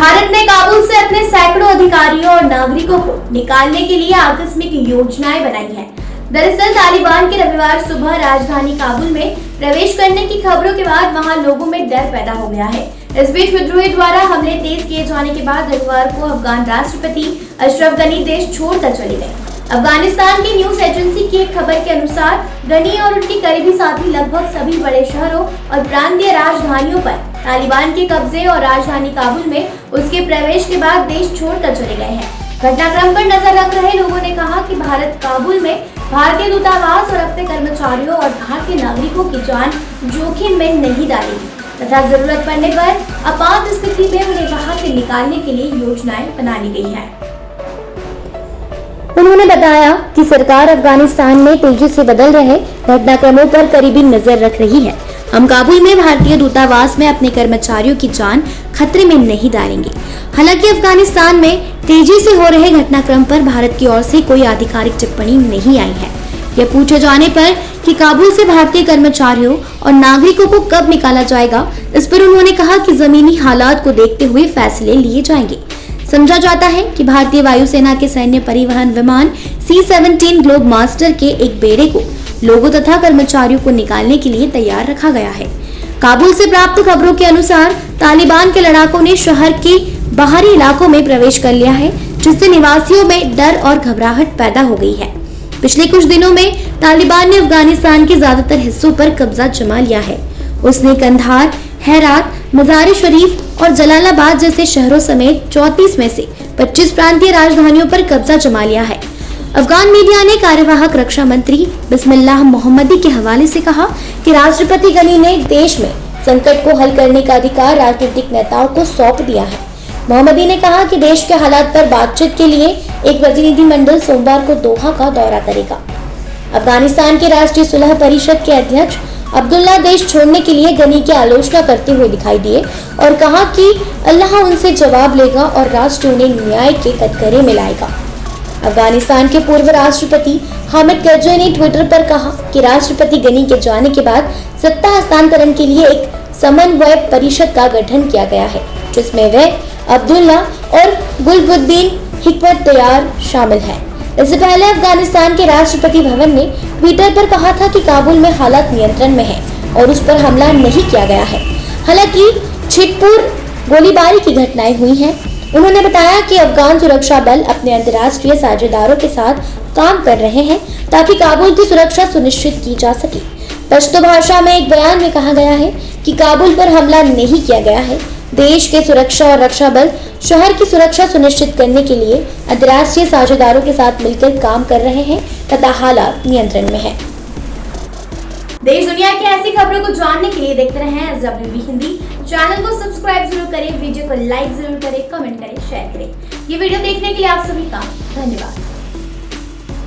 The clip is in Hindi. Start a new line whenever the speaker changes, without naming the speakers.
भारत ने काबुल से अपने सैकड़ों अधिकारियों और नागरिकों को निकालने के लिए आकस्मिक योजनाएं बनाई हैं। दरअसल तालिबान के रविवार सुबह राजधानी काबुल में प्रवेश करने की खबरों के बाद वहां लोगों में डर पैदा हो गया है। इस बीच विद्रोही द्वारा हमले तेज किए जाने के बाद रविवार को अफगान राष्ट्रपति अशरफ गनी देश छोड़कर चले गए। अफगानिस्तान की न्यूज एजेंसी की एक खबर के अनुसार गनी और उनके करीबी साथी लगभग सभी बड़े शहरों और प्रांतीय राजधानियों पर तालिबान के कब्जे और राजधानी काबुल में उसके प्रवेश के बाद देश छोड़कर चले गए हैं। घटनाक्रम पर नजर रख रहे लोगों ने कहा कि भारत काबुल में भारतीय दूतावास और अपने कर्मचारियों और भारतीय नागरिकों की जान जोखिम में नहीं डालेगी तथा जरूरत पड़ने पर आपात स्थिति में उन्हें वहां से निकालने के लिए योजनाएं बना ली गई हैं।
उन्होंने बताया कि सरकार अफगानिस्तान में तेजी से बदल रहे घटनाक्रमों पर करीबी नजर रख रही है। हम काबुल में भारतीय दूतावास में अपने कर्मचारियों की जान खतरे में नहीं डालेंगे। हालांकि अफगानिस्तान में तेजी से हो रहे घटनाक्रम पर भारत की ओर से कोई आधिकारिक टिप्पणी नहीं आई है। यह पूछे जाने पर कि काबुल से भारतीय कर्मचारियों और नागरिकों को कब निकाला जाएगा, इस पर उन्होंने कहा कि जमीनी हालात को देखते हुए फैसले लिए जाएंगे। समझा जाता है कि भारतीय वायुसेना के सैन्य परिवहन विमान C-17 ग्लोब मास्टर के एक बेड़े को लोगों तथा कर्मचारियों को निकालने के लिए तैयार रखा गया है। काबुल से प्राप्त खबरों के अनुसार तालिबान के लड़ाकों ने शहर के बाहरी इलाकों में प्रवेश कर लिया है, जिससे निवासियों में डर और घबराहट पैदा हो गई है। पिछले कुछ दिनों में तालिबान ने अफगानिस्तान के ज्यादातर हिस्सों पर कब्जा जमा लिया है। उसने कंधार, हेरात, मज़ार-ए शरीफ और जलालाबाद जैसे शहरों समेत 34 में से 25 प्रांतीय राजधानियों पर कब्जा जमा लिया है। अफगान मीडिया ने कार्यवाहक रक्षा मंत्री बिस्मिल्लाह मोहम्मदी के हवाले से कहा कि राष्ट्रपति गनी ने देश में संकट को हल करने का अधिकार राजनीतिक नेताओं को सौंप दिया है। मोहम्मदी ने कहा कि देश के हालात पर बातचीत के लिए एक प्रतिनिधिमंडल सोमवार को दोहा का दौरा करेगा। अफगानिस्तान के राष्ट्रीय सुलह परिषद के अध्यक्ष अब्दुल्ला देश छोड़ने के लिए गनी की आलोचना करते हुए दिखाई दिए और कहा कि अल्लाह उनसे जवाब लेगा और राष्ट्र उन्हें न्याय के कटघरे में लाएगा। अफगानिस्तान के पूर्व राष्ट्रपति हामिद करज़ई ने ट्विटर पर कहा कि राष्ट्रपति गनी के जाने के बाद सत्ता हस्तांतरण के लिए एक समन्वय परिषद का गठन किया गया है, जिसमें वे अब्दुल्ला और गुलबुद्दीन हिकमतयार शामिल हैं। इससे पहले अफगानिस्तान के राष्ट्रपति भवन ने ट्विटर पर कहा था कि काबुल में हालात नियंत्रण में है और उस पर हमला नहीं किया गया है। हालांकि छिटपुर गोलीबारी की घटनाएं हुई हैं। उन्होंने बताया कि अफगान सुरक्षा बल अपने अंतर्राष्ट्रीय साझेदारों के साथ काम कर रहे हैं ताकि काबुल की सुरक्षा सुनिश्चित की जा सके। पश्तो भाषा में एक बयान में कहा गया है कि काबुल पर हमला नहीं किया गया है। देश के सुरक्षा और रक्षा बल शहर की सुरक्षा सुनिश्चित करने के लिए अंतर्राष्ट्रीय साझेदारों के साथ मिलकर काम कर रहे हैं तथा हालात नियंत्रण में है।
देश दुनिया की ऐसी खबरों को जानने के लिए देखते रहें SWB हिंदी। चैनल को सब्सक्राइब जरूर करें, वीडियो को लाइक जरूर करें, कमेंट करें, शेयर करें। ये वीडियो देखने के लिए आप सभी का धन्यवाद।